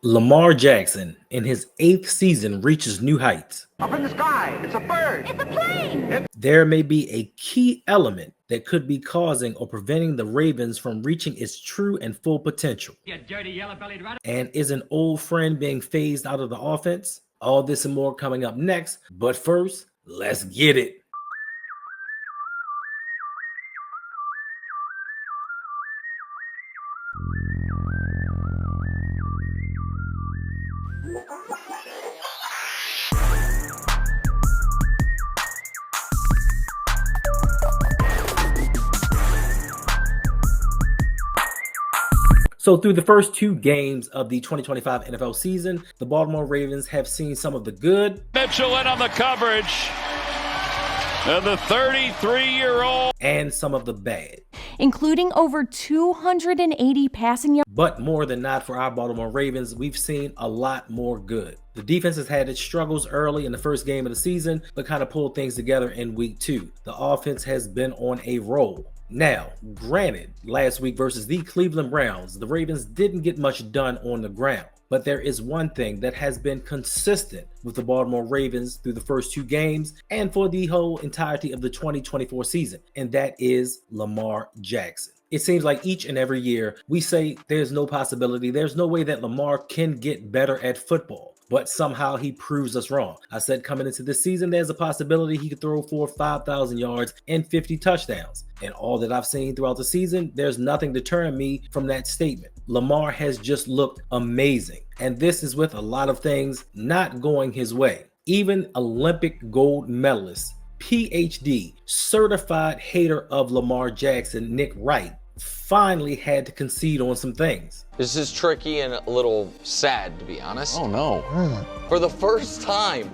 Lamar Jackson, in his 8th season, reaches new heights. Up in the sky, it's a bird. It's a plane. There may be a key element that could be causing or preventing the Ravens from reaching its true and full potential. You dirty yellow-bellied rat. And is an old friend being phased out of the offense? All this and more coming up next. But first, let's get it. So through the first 2 games of the 2025 NFL season, the Baltimore Ravens have seen some of the good. Mitchell in on the coverage. And the 33-year-old. And some of the bad. Including over 280 passing yards. But more than not for our Baltimore Ravens, we've seen a lot more good. The defense has had its struggles early in the first game of the season, but kind of pulled things together in week 2. The offense has been on a roll. Now, granted, last week versus the Cleveland Browns, the Ravens didn't get much done on the ground. But there is one thing that has been consistent with the Baltimore Ravens through the first 2 games and for the whole entirety of the 2024 season, and that is Lamar Jackson. It seems like each and every year we say there's no possibility, there's no way that Lamar can get better at football. But somehow he proves us wrong. I said coming into this season, there's a possibility he could throw for 5,000 yards and 50 touchdowns. And all that I've seen throughout the season, there's nothing deterring me from that statement. Lamar has just looked amazing. And this is with a lot of things not going his way. Even Olympic gold medalist, PhD, certified hater of Lamar Jackson, Nick Wright, finally had to concede on some things. This is tricky and a little sad, to be honest. Oh, no. For the first time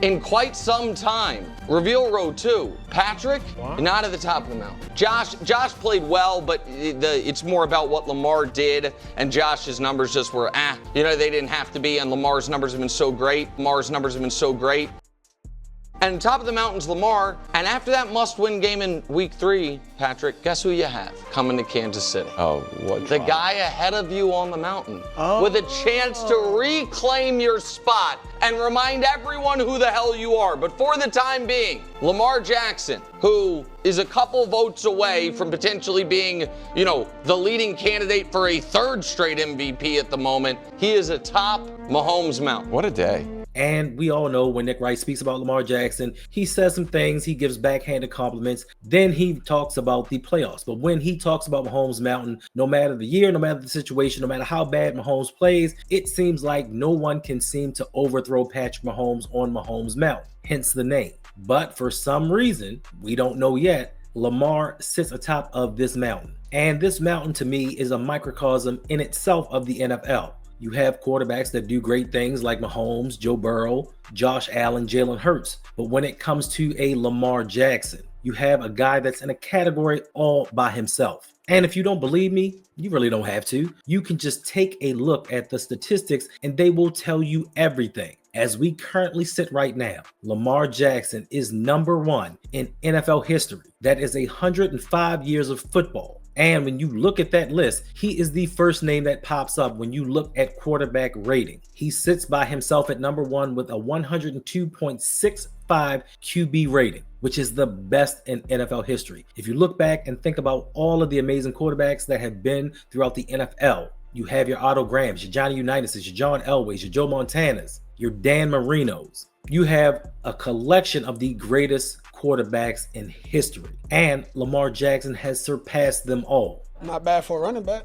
in quite some time, reveal row 2, Patrick, not at the top of the mountain. Josh played well, but it's more about what Lamar did, and Josh's numbers just were, they didn't have to be, and Lamar's numbers have been so great. And top of the mountain's Lamar. And after that must-win game in week 3, Patrick, guess who you have coming to Kansas City? Oh, what? The guy ahead of you on the mountain with a chance to reclaim your spot and remind everyone who the hell you are. But for the time being, Lamar Jackson, who is a couple votes away from potentially being, the leading candidate for a 3rd straight MVP at the moment, he is atop Mahomes Mountain. What a day. And we all know when Nick Wright speaks about Lamar Jackson, he says some things, he gives backhanded compliments, then he talks about the playoffs. But when he talks about Mahomes Mountain, no matter the year, no matter the situation, no matter how bad Mahomes plays, it seems like no one can seem to overthrow Patrick Mahomes on Mahomes Mountain, hence the name. But for some reason, we don't know yet, Lamar sits atop of this mountain. And this mountain to me is a microcosm in itself of the NFL. You have quarterbacks that do great things like Mahomes, Joe Burrow, Josh Allen, Jalen Hurts. But when it comes to a Lamar Jackson, you have a guy that's in a category all by himself. And if you don't believe me, you really don't have to. You can just take a look at the statistics and they will tell you everything. As we currently sit right now, Lamar Jackson is number 1 in NFL history. That is 105 years of football. And when you look at that list, he is the first name that pops up when you look at quarterback rating. He sits by himself at number 1 with a 102.65 QB rating, which is the best in NFL history. If you look back and think about all of the amazing quarterbacks that have been throughout the NFL, you have your Otto Grahams, your Johnny Unitas, your John Elways, your Joe Montanas, your Dan Marinos. You have a collection of the greatest quarterbacks in history, and Lamar Jackson has surpassed them all. Not bad for a running back.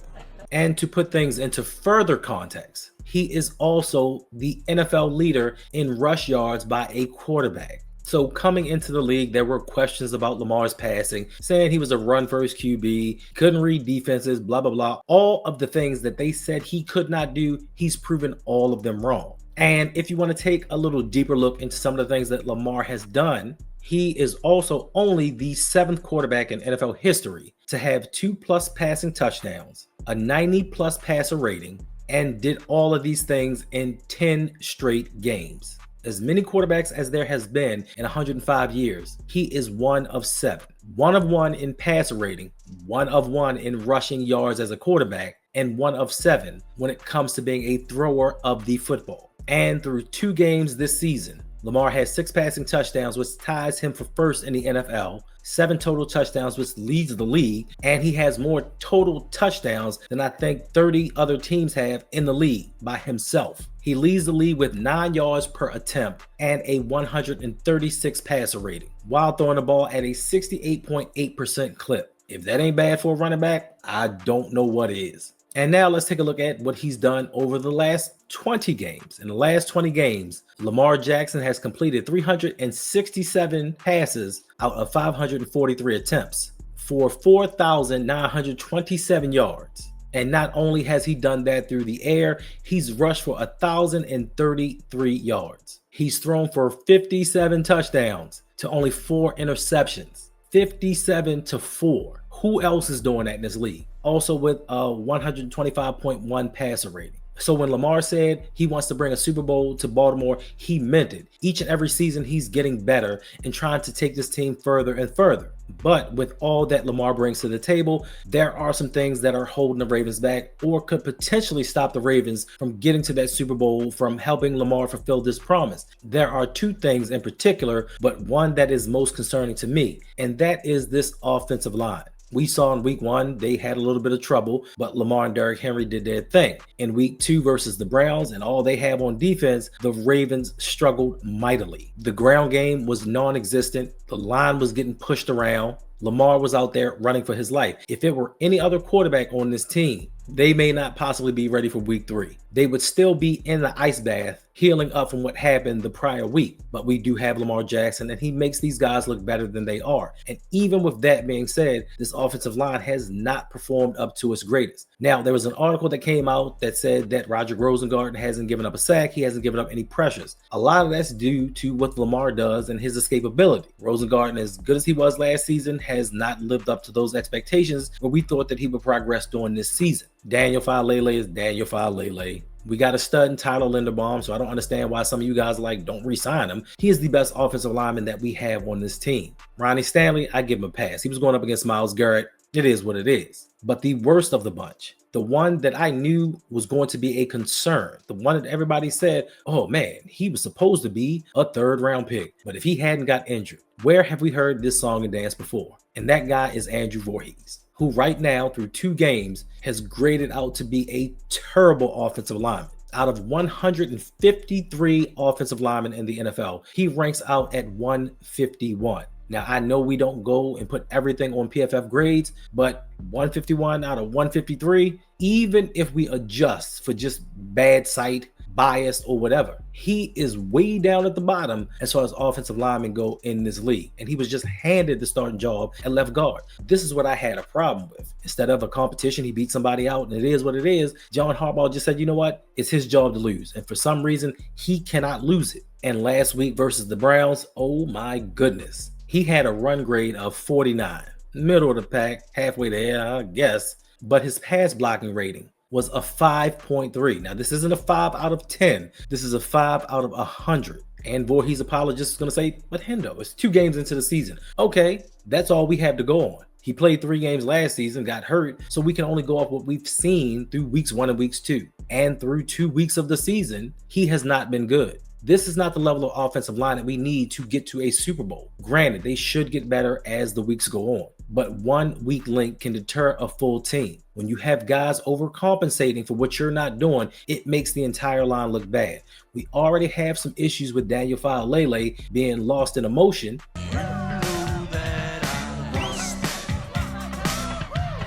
And to put things into further context, he is also the NFL leader in rush yards by a quarterback. So coming into the league, there were questions about Lamar's passing, saying he was a run-first QB, couldn't read defenses, blah, blah, blah. All of the things that they said he could not do, he's proven all of them wrong. And if you want to take a little deeper look into some of the things that Lamar has done, he is also only the 7th quarterback in NFL history to have 2+ passing touchdowns, a 90+ passer rating, and did all of these things in 10 straight games. As many quarterbacks as there has been in 105 years, he is one of 7. 1 of 1 in passer rating, 1 of 1 in rushing yards as a quarterback, and 1 of 7 when it comes to being a thrower of the football. And through 2 games this season, Lamar has 6 passing touchdowns, which ties him for first in the NFL, 7 total touchdowns, which leads the league, and he has more total touchdowns than I think 30 other teams have in the league by himself. He leads the league with 9 yards per attempt and a 136 passer rating, while throwing the ball at a 68.8% clip. If that ain't bad for a running back, I don't know what is. And now let's take a look at what he's done over the last 20 games. In the last 20 games, Lamar Jackson has completed 367 passes out of 543 attempts for 4,927 yards. And not only has he done that through the air, he's rushed for 1,033 yards. He's thrown for 57 touchdowns to only 4 interceptions. 57 to 4. Who else is doing that in this league? Also with a 125.1 passer rating. So when Lamar said he wants to bring a Super Bowl to Baltimore, he meant it. Each and every season, he's getting better and trying to take this team further and further. But with all that Lamar brings to the table, there are some things that are holding the Ravens back or could potentially stop the Ravens from getting to that Super Bowl, from helping Lamar fulfill this promise. There are 2 things in particular, but one that is most concerning to me, and that is this offensive line. We saw in week 1, they had a little bit of trouble, but Lamar and Derrick Henry did their thing. In week 2 versus the Browns and all they have on defense, the Ravens struggled mightily. The ground game was non-existent. The line was getting pushed around. Lamar was out there running for his life. If it were any other quarterback on this team, they may not possibly be ready for week 3. They would still be in the ice bath, healing up from what happened the prior week. But we do have Lamar Jackson, and he makes these guys look better than they are. And even with that being said, this offensive line has not performed up to its greatest. Now, there was an article that came out that said that Roger Rosengarten hasn't given up a sack. He hasn't given up any pressures. A lot of that's due to what Lamar does and his escapability. Rosengarten, as good as he was last season, has not lived up to those expectations, but we thought that he would progress during this season. Daniel Falele is Daniel Falele. We got a stud in Tyler Linderbaum, so I don't understand why some of you guys are like, don't re-sign him. He is the best offensive lineman that we have on this team. Ronnie Stanley, I give him a pass. He was going up against Myles Garrett. It is what it is. But the worst of the bunch, the one that I knew was going to be a concern, the one that everybody said, oh man, he was supposed to be a 3rd round pick. But if he hadn't got injured, where have we heard this song and dance before? And that guy is Andrew Voorhees, who right now through 2 games has graded out to be a terrible offensive lineman. Out of 153 offensive linemen in the NFL, he ranks out at 151. Now, I know we don't go and put everything on PFF grades, but 151 out of 153, even if we adjust for just bad sight, biased, or whatever, he is way down at the bottom as far as offensive linemen go in this league. And he was just handed the starting job at left guard. This is what I had a problem with. Instead of a competition, he beat somebody out, and it is what it is. John Harbaugh just said, you know what? It's his job to lose. And for some reason, he cannot lose it. And last week versus the Browns, oh my goodness. He had a run grade of 49, middle of the pack, halfway there, I guess. But his pass blocking rating was a 5.3. Now, this isn't a 5 out of 10. This is a 5 out of 100. And Voorhees apologist is going to say, but Hendo, it's 2 games into the season. Okay, that's all we have to go on. He played 3 games last season, got hurt, so we can only go off what we've seen through weeks 1 and weeks 2. And through 2 weeks of the season, he has not been good. This is not the level of offensive line that we need to get to a Super Bowl. Granted, they should get better as the weeks go on, but 1 weak link can deter a full team. When you have guys overcompensating for what you're not doing, it makes the entire line look bad. We already have some issues with Daniel Falele being lost in emotion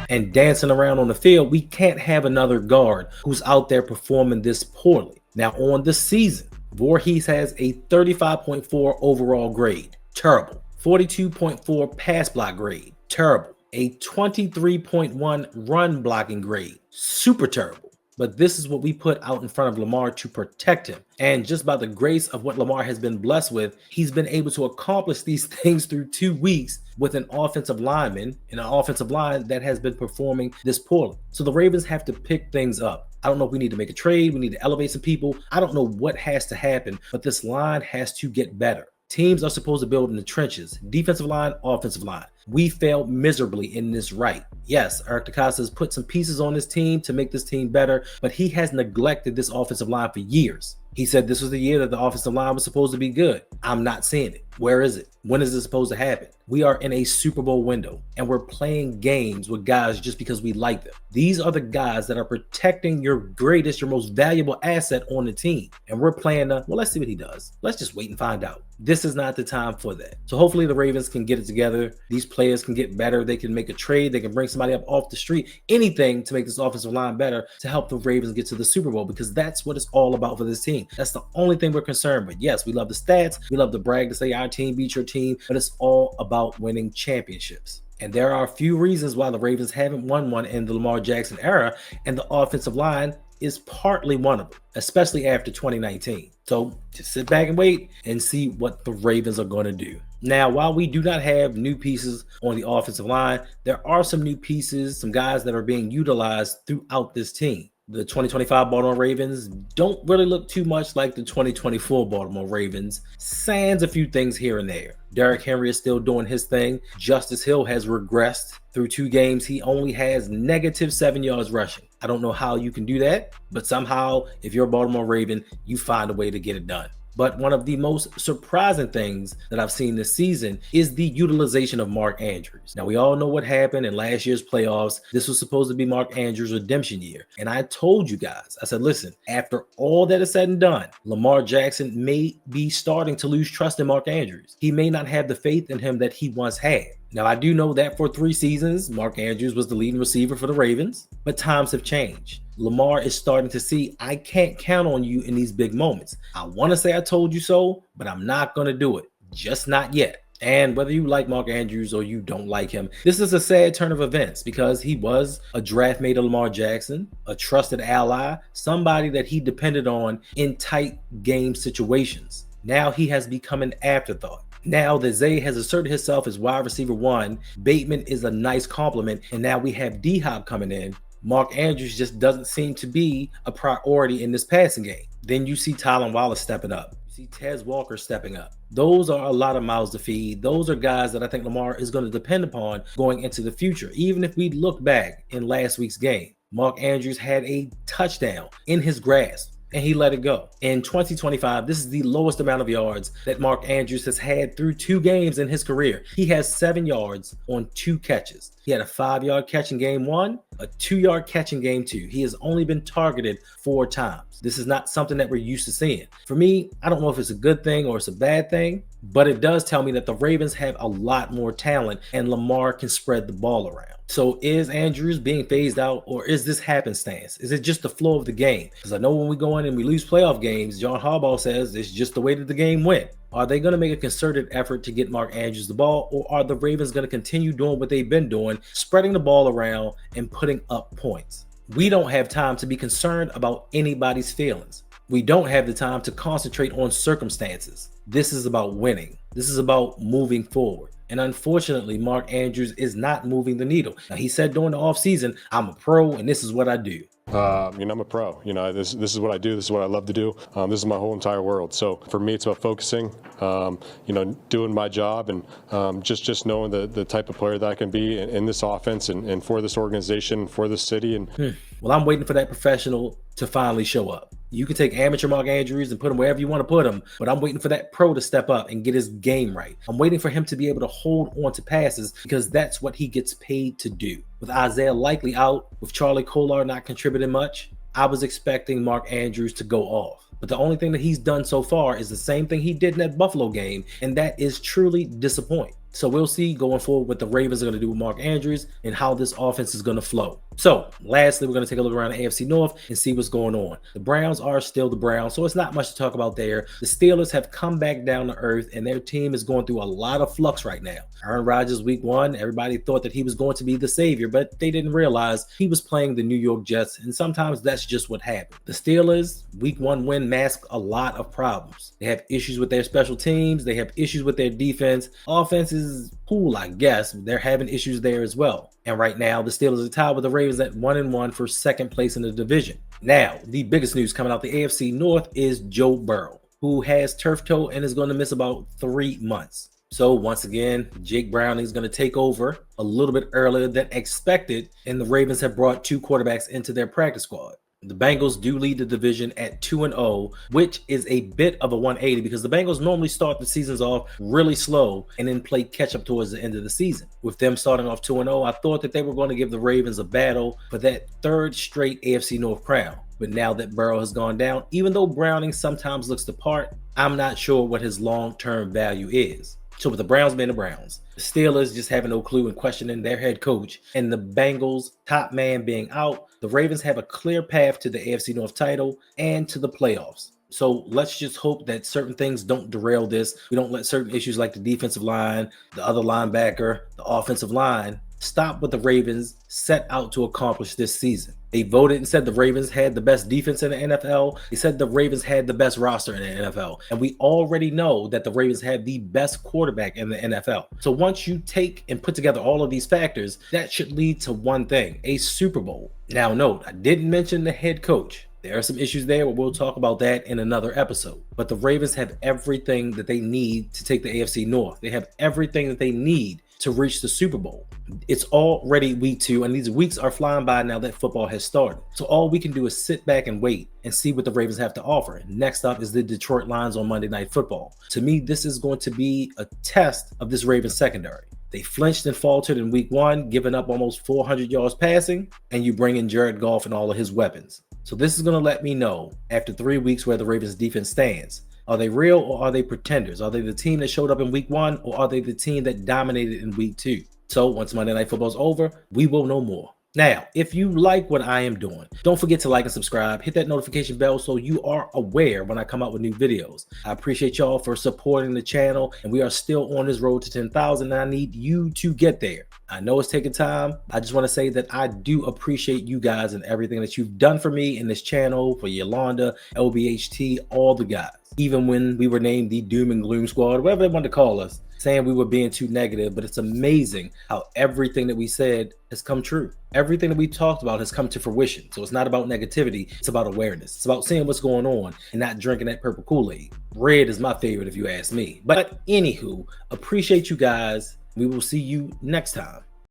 and dancing around on the field. We can't have another guard who's out there performing this poorly. Now, on the season, Voorhees has a 35.4 overall grade, terrible. 42.4 pass block grade, terrible. A 23.1 run blocking grade, super terrible. But this is what we put out in front of Lamar to protect him. And just by the grace of what Lamar has been blessed with, he's been able to accomplish these things through 2 weeks with an offensive lineman and an offensive line that has been performing this poorly. So the Ravens have to pick things up. I don't know if we need to make a trade. We need to elevate some people. I don't know what has to happen, but this line has to get better. Teams are supposed to build in the trenches, defensive line, offensive line. We failed miserably in this right. Yes, Eric DeCosta has put some pieces on this team to make this team better, but he has neglected this offensive line for years. He said this was the year that the offensive line was supposed to be good. I'm not seeing it. Where is it? When is it supposed to happen? We are in a Super Bowl window and we're playing games with guys just because we like them. These are the guys that are protecting your greatest, your most valuable asset on the team. And we're playing well, let's see what he does. Let's just wait and find out. This is not the time for that. So hopefully the Ravens can get it together. These players can get better. They can make a trade. They can bring somebody up off the street, anything to make this offensive line better to help the Ravens get to the Super Bowl, because that's what it's all about for this team. That's the only thing we're concerned with. Yes, we love the stats. We love to brag to say our team beat your team, but it's all about winning championships. And there are a few reasons why the Ravens haven't won one in the Lamar Jackson era, and the offensive line is partly one of them, especially after 2019. So just sit back and wait and see what the Ravens are going to do. Now, while we do not have new pieces on the offensive line, there are some new pieces, some guys that are being utilized throughout this team. The 2025 Baltimore Ravens don't really look too much like the 2024 Baltimore Ravens, sans a few things here and there. Derrick Henry is still doing his thing. Justice Hill has regressed. Through 2 games, he only has -7 yards rushing. I don't know how you can do that, but somehow, if you're a Baltimore Raven, you find a way to get it done. But one of the most surprising things that I've seen this season is the utilization of Mark Andrews. Now, we all know what happened in last year's playoffs. This was supposed to be Mark Andrews' redemption year. And I told you guys, I said, listen, after all that is said and done, Lamar Jackson may be starting to lose trust in Mark Andrews. He may not have the faith in him that he once had. Now, I do know that for 3 seasons, Mark Andrews was the leading receiver for the Ravens, but times have changed. Lamar is starting to see, I can't count on you in these big moments. I want to say I told you so, but I'm not going to do it. Just not yet. And whether you like Mark Andrews or you don't like him, this is a sad turn of events because he was a draft mate of Lamar Jackson, a trusted ally, somebody that he depended on in tight game situations. Now he has become an afterthought. Now that Zay has asserted himself as wide receiver 1, Bateman is a nice compliment, and now we have D-Hop coming in. Mark Andrews just doesn't seem to be a priority in this passing game. Then you see Tylan Wallace stepping up. You see Tez Walker stepping up. Those are a lot of mouths to feed. Those are guys that I think Lamar is going to depend upon going into the future. Even if we look back in last week's game, Mark Andrews had a touchdown in his grasp, and he let it go. In 2025, this is the lowest amount of yards that Mark Andrews has had through 2 games in his career. He has 7 yards on 2 catches. He had a 5-yard catch in game 1, a 2-yard catch in game 2. He has only been targeted 4 times. This is not something that we're used to seeing. For me, I don't know if it's a good thing or it's a bad thing, but it does tell me that the Ravens have a lot more talent and Lamar can spread the ball around. So is Andrews being phased out, or is this happenstance? Is it just the flow of the game? Because I know when we go in and we lose playoff games, John Harbaugh says it's just the way that the game went. Are they going to make a concerted effort to get Mark Andrews the ball, or are the Ravens going to continue doing what they've been doing, spreading the ball around and putting up points? We don't have time to be concerned about anybody's feelings. We don't have the time to concentrate on circumstances. This is about winning. This is about moving forward. And unfortunately, Mark Andrews is not moving the needle. Now, he said during the offseason, I'm a pro and this is what I do. I'm a pro. This is what I do. This is what I love to do. This is my whole entire world. So for me, it's about focusing, doing my job, and just knowing the type of player that I can be in this offense and for this organization, for this city. And Well, I'm waiting for that professional to finally show up. You can take amateur Mark Andrews and put him wherever you want to put him, but I'm waiting for that pro to step up and get his game right. I'm waiting for him to be able to hold on to passes because that's what he gets paid to do. With Isaiah likely out, with Charlie Kolar not contributing much, I was expecting Mark Andrews to go off. But the only thing that he's done so far is the same thing he did in that Buffalo game, and that is truly disappointing. So we'll see going forward what the Ravens are going to do with Mark Andrews and how this offense is going to flow. So lastly, we're going to take a look around the AFC North and see what's going on. The Browns are still the Browns, so it's not much to talk about there. The Steelers have come back down to earth, and their team is going through a lot of flux right now. Aaron Rodgers, week 1, everybody thought that he was going to be the savior, but they didn't realize he was playing the New York Jets, and sometimes that's just what happened. The Steelers, week 1 win masked a lot of problems. They have issues with their special teams. They have issues with their defense. Offense is cool, I guess. They're having issues there as well. And right now, the Steelers are tied with the Ravens at 1-1 for second place in the division. Now, the biggest news coming out the AFC North is Joe Burrow. who has turf toe and is going to miss about 3 months. So once again, Jake Browning is going to take over a little bit earlier than expected, and the Ravens have brought 2 quarterbacks into their practice squad. The Bengals do lead the division at 2-0, which is a bit of a 180 because the Bengals normally start the seasons off really slow and then play catch up towards the end of the season. With them starting off 2-0, I thought that they were going to give the Ravens a battle for that 3rd straight AFC North crown. But now that Burrow has gone down, even though Browning sometimes looks the part, I'm not sure what his long-term value is. So with the Browns being the Browns, the Steelers just having no clue and questioning their head coach, and the Bengals top man being out, the Ravens have a clear path to the AFC North title and to the playoffs. So let's just hope that certain things don't derail this. We don't let certain issues like the defensive line, the other linebacker, the offensive line stop what the Ravens set out to accomplish this season. They voted and said the Ravens had the best defense in the NFL. They said the Ravens had the best roster in the NFL. And we already know that the Ravens had the best quarterback in the NFL. So once you take and put together all of these factors, that should lead to one thing, a Super Bowl. Now note, I didn't mention the head coach. There are some issues there, but we'll talk about that in another episode. But the Ravens have everything that they need to take the AFC North. They have everything that they need to reach the Super Bowl. It's already week 2, and these weeks are flying by now that football has started. So all we can do is sit back and wait and see what the Ravens have to offer. Next up is the Detroit Lions on Monday Night Football. To me, this is going to be a test of this Ravens secondary. They flinched and faltered in week 1, giving up almost 400 yards passing, and you bring in Jared Goff and all of his weapons. So this is going to let me know after 3 weeks where the Ravens defense stands. Are they real or are they pretenders? Are they the team that showed up in week 1 or are they the team that dominated in week 2? So once Monday Night Football is over, we will know more. Now, if you like what I am doing, don't forget to like and subscribe. Hit that notification bell so you are aware when I come out with new videos. I appreciate y'all for supporting the channel, and we are still on this road to 10,000, and I need you to get there. I know it's taking time. I just want to say that I do appreciate you guys and everything that you've done for me in this channel, for Yolanda, LBHT, all the guys. Even when we were named the Doom and Gloom Squad, whatever they wanted to call us, saying we were being too negative, but it's amazing how everything that we said has come true. Everything that we talked about has come to fruition. So it's not about negativity, it's about awareness. It's about seeing what's going on and not drinking that purple Kool-Aid. Red is my favorite if you ask me. But anywho, appreciate you guys. We will see you next time.